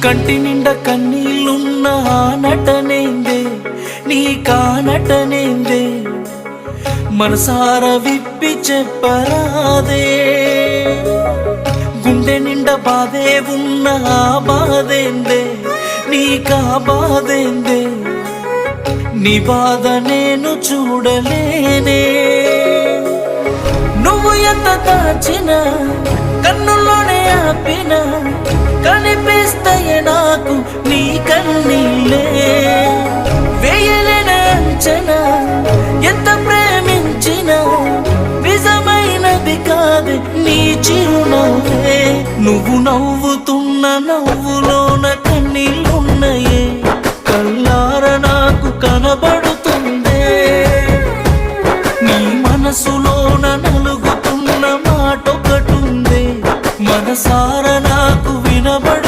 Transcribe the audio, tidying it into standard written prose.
కంటి నిండా కన్నీళ్ళున్న నటనేందే నీ కానటనేందే మనసార విప్పి చెప్పరాదే గుండె నిండా బాధే ఉన్న బాధేందే నీకా బాధేందే నీ బాధ నేను చూడలేనే నువ్వు ఎంత దాచినా కన్నుల్లోనే ఆపిన కనిపిస్తాయి నాకు నీ కన్నీళ్ళే వేయలేని అంచనా ఎంత ప్రేమించినా నిజమైనది కాదు నీ చిరునవ్వే నువ్వు నవ్వుతున్న నవ్వులోన కన్నీళ్ళు